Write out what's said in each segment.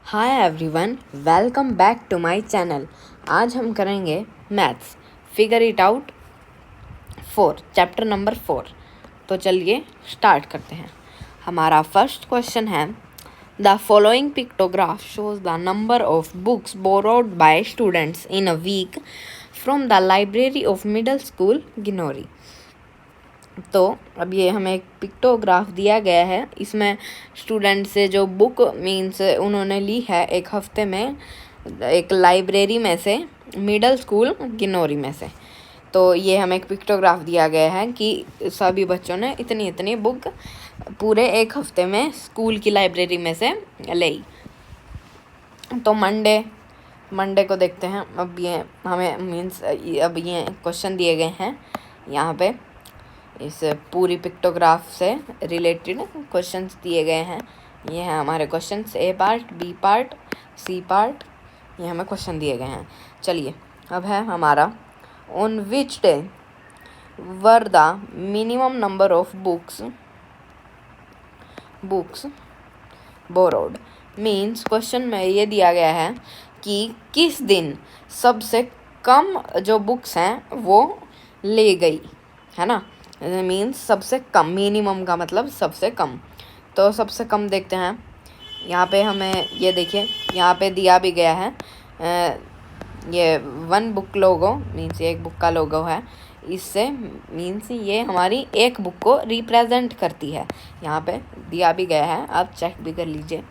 Hi everyone, welcome back to my channel. आज हम करेंगे maths figure it out 4 chapter number 4। तो चलिए स्टार्ट करते हैं। हमारा फर्स्ट क्वेश्चन है, the following pictograph shows the number of books borrowed by students in a week from the library of middle school Ginori. तो अब ये हमें एक पिक्टोग्राफ दिया गया है। इसमें स्टूडेंट से जो बुक मीन्स उन्होंने ली है एक हफ्ते में, एक लाइब्रेरी में से, मिडिल स्कूल गिनोरी में से। तो ये हमें एक पिक्टोग्राफ दिया गया है कि सभी बच्चों ने इतनी इतनी बुक पूरे एक हफ्ते में स्कूल की लाइब्रेरी में से ली। तो मंडे को देखते हैं। अब ये हमें मीन्स अब ये क्वेश्चन दिए गए हैं यहाँ पे, इस पूरी पिक्टोग्राफ से रिलेटेड क्वेश्चंस दिए गए हैं। ये हैं हमारे questions, A part, B part, C part, ये हमें क्वेश्चन दिए गए हैं। चलिए अब है हमारा, on which day were the minimum number of books borrowed. Means question में ये दिया गया है कि किस दिन सबसे कम जो बुक्स हैं वो ले गई है ना। मीन्स सबसे कम, मिनिमम का मतलब सबसे कम। तो सबसे कम देखते हैं। यहाँ पे हमें ये देखिए, यहाँ पे दिया भी गया है ये 1 बुक लोगो, मीन्स एक बुक का लोगो है। इससे मीन्स ये हमारी एक बुक को रिप्रेजेंट करती है। यहाँ पे दिया भी गया है, आप चेक भी कर लीजिए।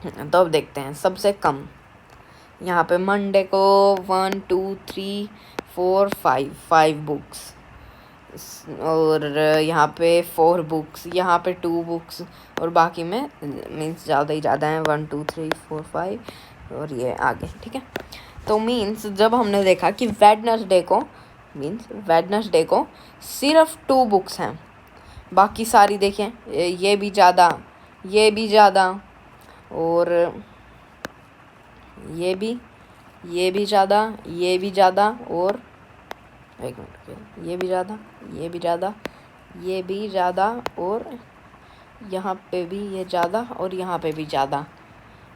तो अब देखते हैं सबसे कम। यहाँ पे मंडे को 1 2 3 4 5 बुक्स, और यहाँ पे 4 बुक्स, यहाँ पे 2 बुक्स, और बाकी में मीन्स ज़्यादा ही ज़्यादा हैं, 1 2 3 4 5 और ये आगे। ठीक है, तो मीन्स जब हमने देखा कि वेडनेसडे को सिर्फ 2 बुक्स हैं, बाकी सारी देखें ये भी ज़्यादा, ये भी ज़्यादा, और ये भी ज़्यादा, ये भी ज़्यादा, और एक मिनट, ये भी ज़्यादा, ये भी ज़्यादा, ये भी ज़्यादा, और यहाँ पे भी ये ज़्यादा, और यहाँ पे भी ज़्यादा।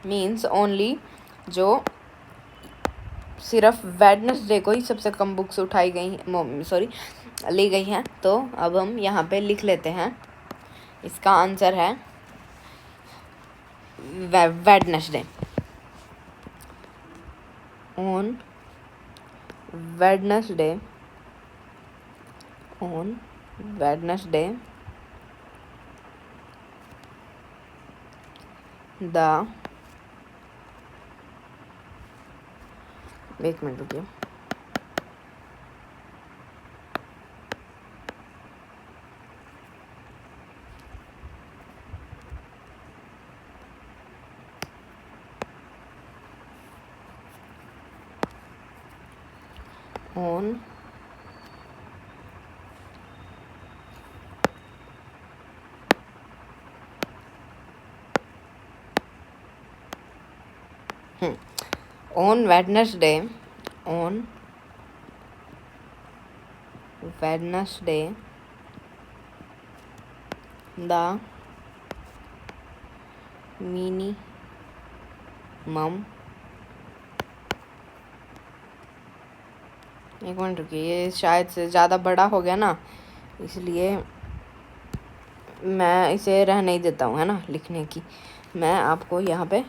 मीन्स ओनली जो सिर्फ वेडनेसडे को ही सबसे कम बुक्स उठाई गई, ली गई हैं। तो अब हम यहाँ पे लिख लेते हैं, इसका आंसर है वेडनेसडे। ऑन वेडनेसडे द, एक मिनट रुकिए, on on Wednesday the minimum, एक मिनट रुकिए, ये शायद से ज़्यादा बड़ा हो गया ना, इसलिए मैं इसे रह नहीं देता हूँ, है ना, लिखने की। मैं आपको यहाँ पे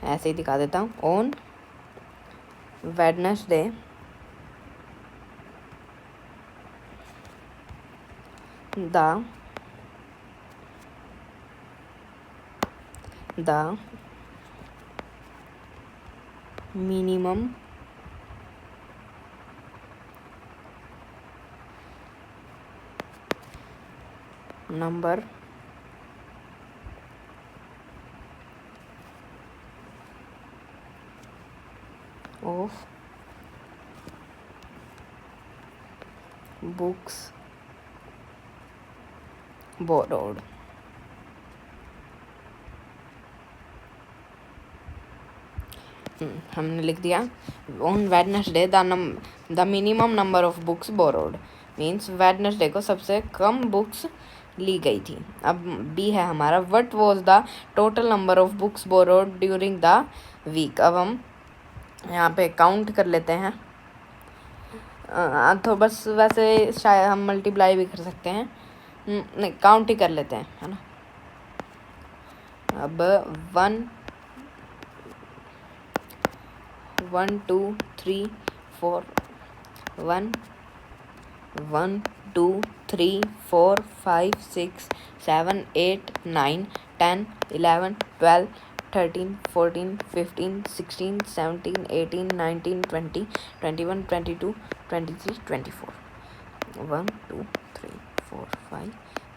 ऐसे ही दिखा देता हूँ। On Wednesday the minimum number of books borrowed। हमने लिख दिया on Wednesday the minimum number of books borrowed. Means Wednesday को सबसे कम बुक्स ली गई थी। अब बी है हमारा, what was the total number of books borrowed during the week. अब हम यहाँ पे काउंट कर लेते हैं। तो बस वैसे शायद हम मल्टीप्लाई भी कर सकते हैं, नहीं काउंट ही कर लेते हैं, है ना। अब 1 2 3 4 1 1 2 3 4 5 6 7 8 9 10 11 12 13 14 15 16 17 18 19 20 21 22 23 24 1 2 3 4 5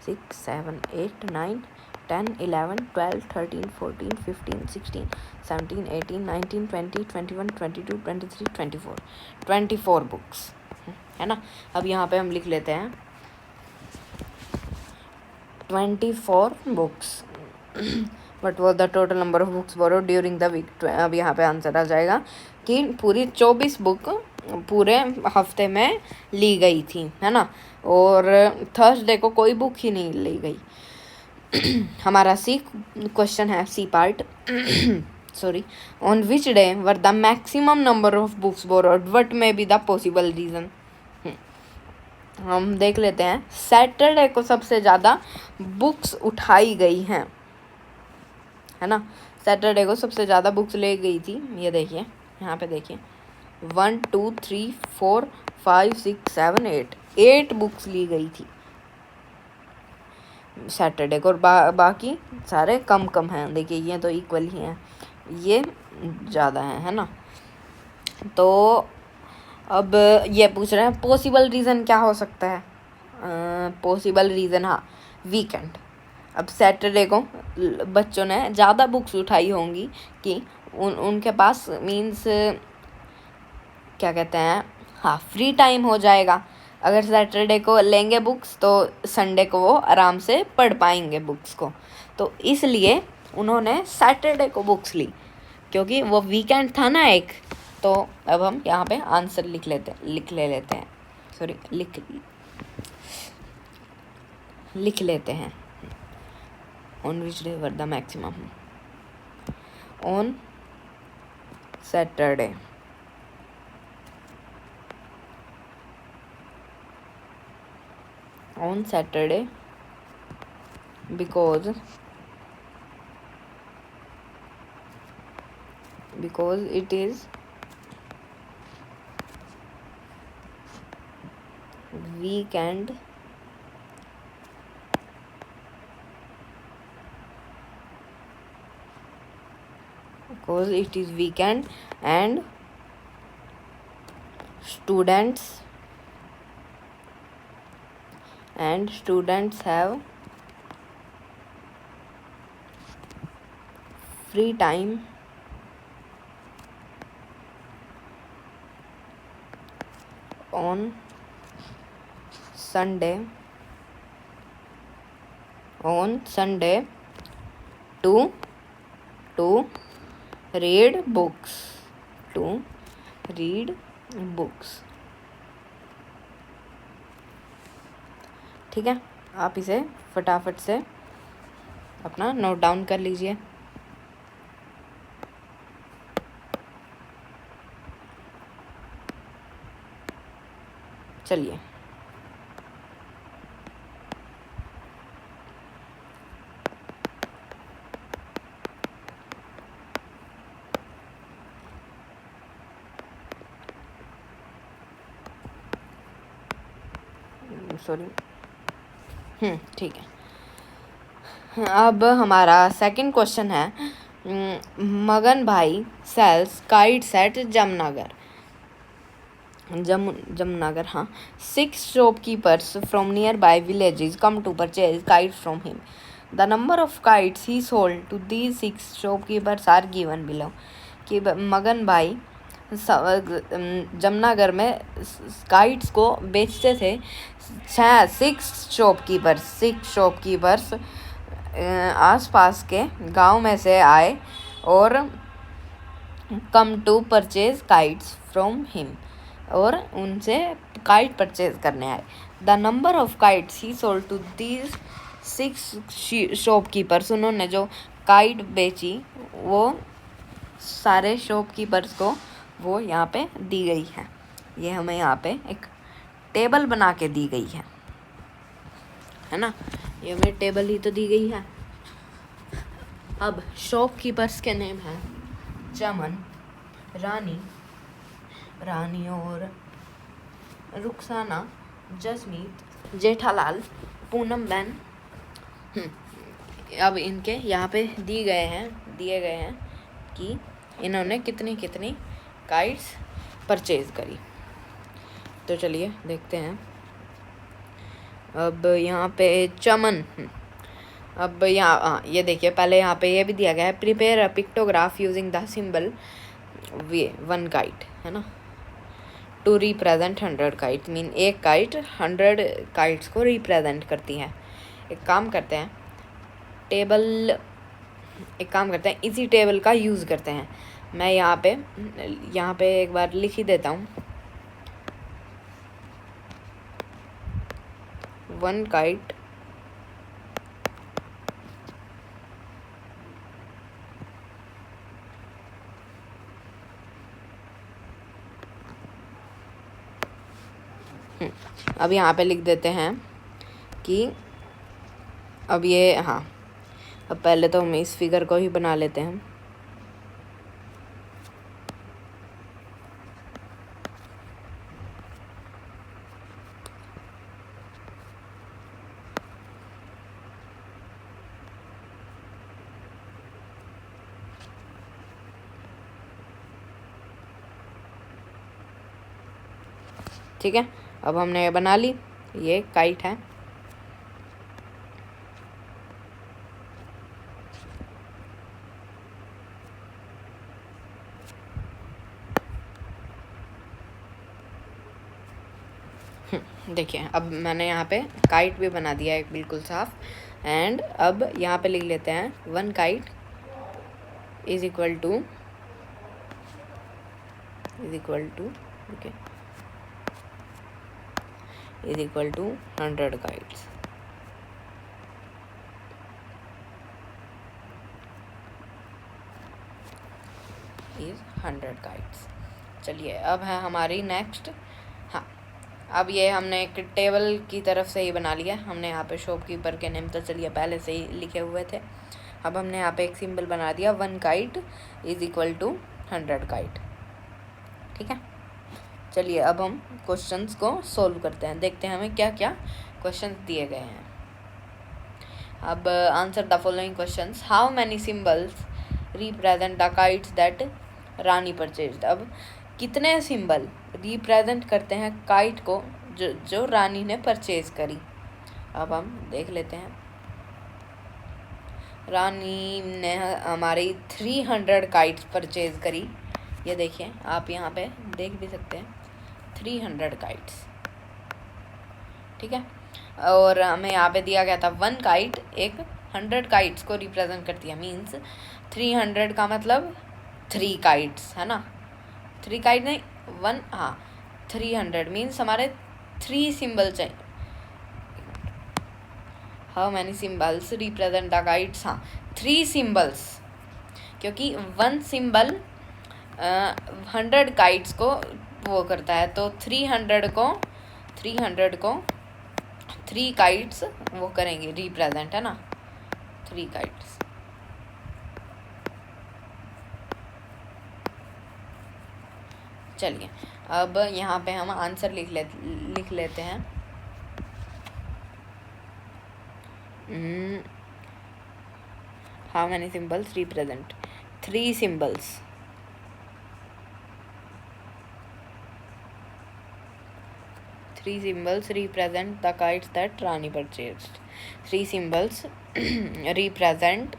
6 7 8 9 10 11 12 13 14 15 16 17 18 19 20 21 22 23 24 24 बुक्स, है ना। अब यहाँ पे हम लिख लेते हैं 24 books. What was the total number of books borrowed during the week. अब यहाँ पे आंसर आ जाएगा कि पूरी 24 बुक पूरे हफ्ते में ली गई थी, है ना। और थर्सडे को कोई बुक ही नहीं ली गई। हमारा सी क्वेश्चन है, C part sorry, on which day were the maximum number of books borrowed, what may be the possible reason. हम देख लेते हैं, सैटरडे को सबसे ज़्यादा बुक्स उठाई गई हैं, है ना। सैटरडे को सबसे ज़्यादा बुक्स ले गई थी, ये देखिए यहाँ पे देखिए 1 2 3 4 5 6 7 8 बुक्स ली गई थी सैटरडे को। और बाकी सारे कम कम हैं, देखिए ये तो इक्वल ही हैं, ये ज़्यादा है ना। तो अब ये पूछ रहे हैं पॉसिबल रीज़न क्या हो सकता है। पॉसिबल रीज़न, हाँ, वीकेंड। अब सैटरडे को बच्चों ने ज़्यादा बुक्स उठाई होंगी कि उनके पास मीन्स क्या कहते हैं, हाँ, फ्री टाइम हो जाएगा। अगर सैटरडे को लेंगे बुक्स तो संडे को वो आराम से पढ़ पाएंगे बुक्स को, तो इसलिए उन्होंने सैटरडे को बुक्स ली, क्योंकि वो वीकेंड था ना एक। तो अब हम यहाँ पे आंसर लिख लेते हैं, सॉरी लिख लेते हैं। On which day were the maximum, on Saturday. On Saturday because it is weekend, and students have free time on Sunday to read books, ठीक है। आप इसे फटाफट से अपना नोट डाउन कर लीजिए। चलिए, सॉरी, ठीक है। अब हमारा सेकंड क्वेश्चन है, मगन भाई सेल्स काइट्स एट जमनगर, हाँ। 6 shopkeepers from nearby villages come to purchase kites from him. The number of kites he sold to these 6 shopkeepers are given below. कि मगन भाई जमनागर में काइट्स को बेचते थे 6 शॉपकीपर्स आसपास के गांव में से आए और come to purchase kites from him, और उनसे काइट परचेज करने आए। The number of kites he sold to these 6 shopkeepers, उन्होंने जो काइट बेची वो सारे शॉपकीपर्स को वो यहाँ पे दी गई है। ये हमें यहाँ पे एक टेबल बना के दी गई है ना, ये हमें टेबल ही तो दी गई है। अब शॉपकीपर्स के नेम हैं चमन, रानी और रुखसाना, जसमीत, जेठालाल, पूनम बैन। अब इनके यहाँ पे दिए गए हैं कि इन्होंने कितनी काइट्स परचेज करी। तो चलिए देखते हैं। अब यहाँ पे चमन, अब यहाँ ये देखिए, पहले यहाँ पे ये भी दिया गया है, prepare a pictograph using the symbol way 1 kite, है ना, टू रिप्रेजेंट 100 काइट, मीन एक काइट 100 काइट्स को रिप्रेजेंट करती है। एक काम करते हैं, इसी टेबल का यूज़ करते हैं। मैं यहाँ पे एक बार लिख ही देता हूँ, 1 काइट अब यहाँ पे लिख देते हैं कि अब ये, हाँ, अब पहले तो हम इस फिगर को ही बना लेते हैं। ठीक है, अब हमने ये बना ली, ये काइट है। देखिए, अब मैंने यहाँ पे काइट भी बना दिया है बिल्कुल साफ। एंड अब यहाँ पे लिख लेते हैं 1 kite is equal to okay, is equal to 100 kites। is 100 kites। चलिए, अब है हमारी नेक्स्ट। हाँ, अब ये हमने एक टेबल की तरफ से ही बना लिया। हमने यहाँ पे शॉपकीपर के नेम तो चलिए पहले से ही लिखे हुए थे। अब हमने यहाँ पे एक सिंबल बना दिया, 1 kite is equal to 100 kite. ठीक है, चलिए अब हम क्वेश्चंस को सोल्व करते हैं, देखते हैं हमें क्या क्या क्वेश्चंस दिए गए हैं। अब answer the following questions. How many symbols represent the kites that Rani purchased. अब कितने सिंबल रिप्रेजेंट करते हैं काइट को जो रानी ने परचेज करी। अब हम देख लेते हैं। रानी ने हमारी 300 काइट्स परचेज करी। ये देखिए, आप यहाँ पे देख भी सकते हैं, 300 काइट्स। ठीक है, और हमें यहाँ पे दिया गया था 1 काइट एक 100 काइट्स को रिप्रेजेंट करती है, मीन्स 300 का मतलब 3 काइट्स, है ना। 3 काइट नहीं, 1, हाँ, 300 मीन्स हमारे 3 सिंबल चाहिए। How many symbols represent the kites, हाँ 3 सिंबल्स, क्योंकि 1 सिंबल 100 काइट्स को वो करता है, तो 300 को 3 काइट्स वो करेंगे रिप्रेजेंट, है ना, 3 काइट्स। चलिए, अब यहाँ पे हम आंसर लिख लेते हैं। How many symbols represent 3 symbols. Three symbols represent the kites that Rani purchased. 3 symbols represent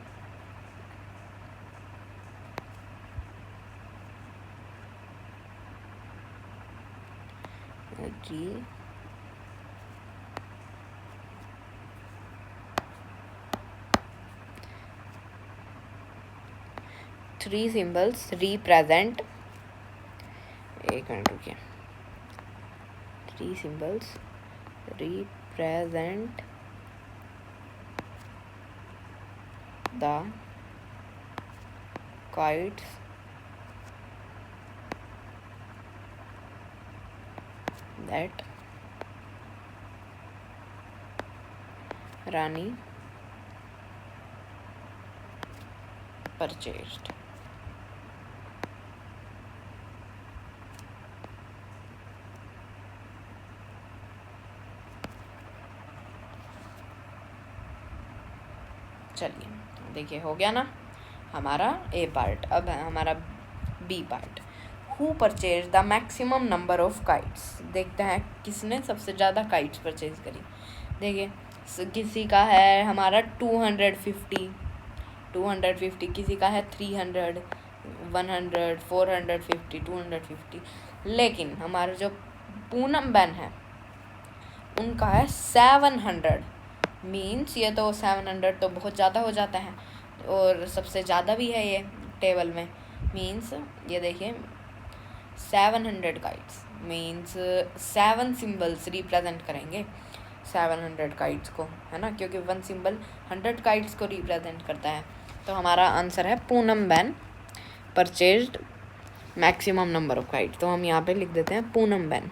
एक मिनट रुकिए, 3 symbols represent the kites that Rani purchased. चलिए देखिए, हो गया ना हमारा ए पार्ट। अब है हमारा B part. Who purchase the maximum number of kites. देखते हैं किसने सबसे ज़्यादा काइट्स परचेज करी। देखिए किसी का है हमारा 250, किसी का है 300, 100, 450, 250। लेकिन हमारा जो पूनम बहन है उनका है 700। मीन्स ये तो 700 तो बहुत ज़्यादा हो जाता है, और सबसे ज़्यादा भी है ये टेबल में। मीन्स ये देखिए 700 काइट्स मीन्स 7 सिंबल्स रिप्रेजेंट करेंगे 700 काइट्स को, है ना, क्योंकि 1 सिंबल 100 काइट्स को रिप्रेजेंट करता है। तो हमारा आंसर है पूनम बहन purchased maximum number of kites. तो हम यहाँ पे लिख देते हैं पूनम बहन।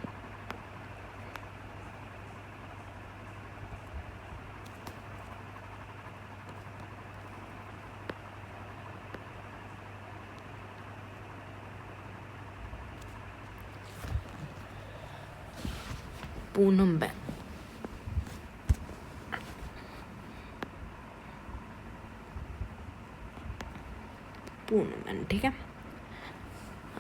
पूनम बहन। पूनम बहन, ठीक है।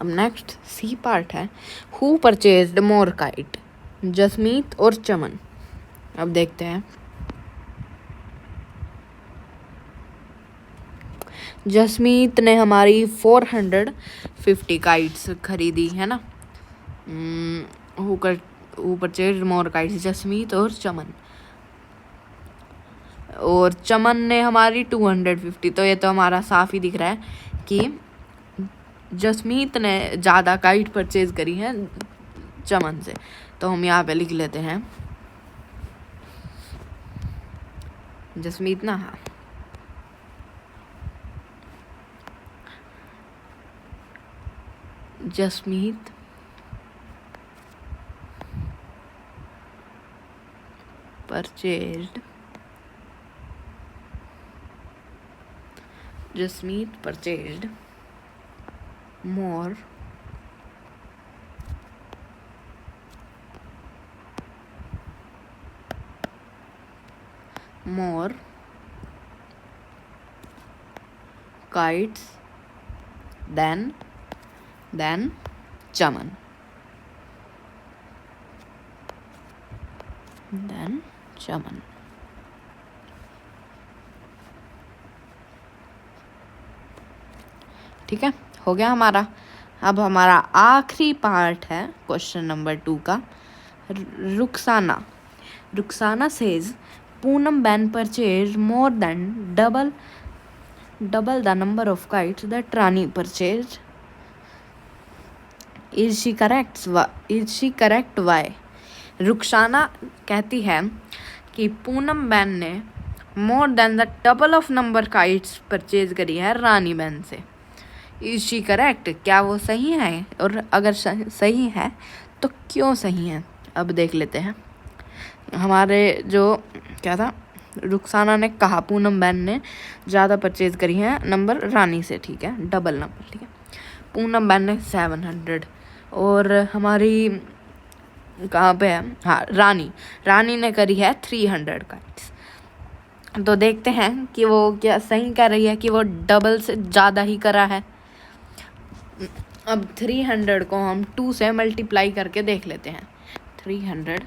अब नेक्स्ट सी पार्ट है। Who purchased more kite, Jasmeet और चमन। अब देखते हैं। जसमीत ने हमारी 450 काइट्स खरीदी, है ना। Who purchased more kites, Jasmeet और चमन। और चमन ने हमारी 250। तो ये तो हमारा साफ ही दिख रहा है कि जसमीत ने ज़्यादा काइट परचेज करी है चमन से। तो हम यहाँ पे लिख लेते हैं जसमीत ना, हाँ, Jasmeet purchased more kites than Chaman. ठीक है, हो गया हमारा। अब हमारा आखिरी पार्ट है क्वेश्चन नंबर 2 का। Rukhsana says Poonam ban purchase more than double the number of kites that Rani purchase. Is she correct Y. Rukhsana कहती है कि पूनम बैन ने more than the double of number kites purchase करी है रानी बैन से। इज शी करेक्ट, क्या वो सही है, और अगर सही है तो क्यों सही है। अब देख लेते हैं। हमारे जो क्या था, रुखसाना ने कहा पूनम बहन ने ज़्यादा परचेज करी है नंबर रानी से, ठीक है, डबल नंबर, ठीक है। पूनम बहन ने 700 और हमारी कहाँ पे है, हाँ, रानी ने करी है 300 काइट्स। तो देखते हैं कि वो क्या सही कह रही है कि वो डबल से ज़्यादा ही करा है। अब 300 को हम 2 से मल्टीप्लाई करके देख लेते हैं। 300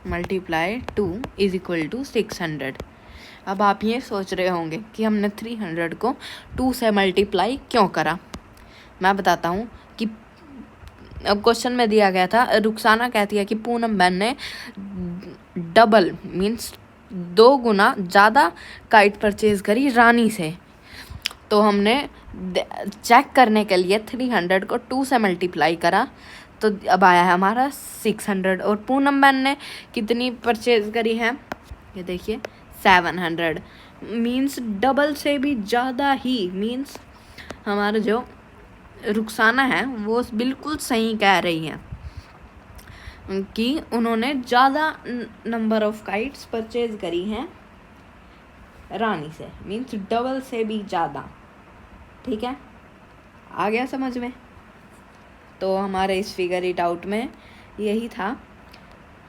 × 2 = 600। अब आप ये सोच रहे होंगे कि हमने 300 को 2 से मल्टीप्लाई क्यों करा। मैं बताता हूँ कि अब क्वेश्चन में दिया गया था, रुखसाना कहती है कि पूनम बहन ने डबल मीन्स 2 गुना ज़्यादा काइट परचेज करी रानी से। तो हमने चेक करने के लिए 300 को 2 से मल्टीप्लाई करा तो अब आया है हमारा 600। और पूनम बहन ने कितनी परचेज करी है, ये देखिए 700। मीन्स डबल से भी ज़्यादा ही। मीन्स हमारा जो रुखसाना है वो बिल्कुल सही कह रही है कि उन्होंने ज़्यादा नंबर ऑफ काइट्स परचेज करी हैं रानी से। मीन्स डबल से भी ज़्यादा। ठीक है, आ गया समझ में? तो हमारे इस फिगर इट आउट में यही था।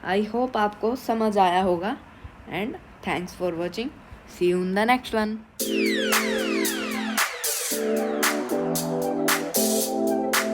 आई होप आपको समझ आया होगा। And thanks for watching. See you in the next one.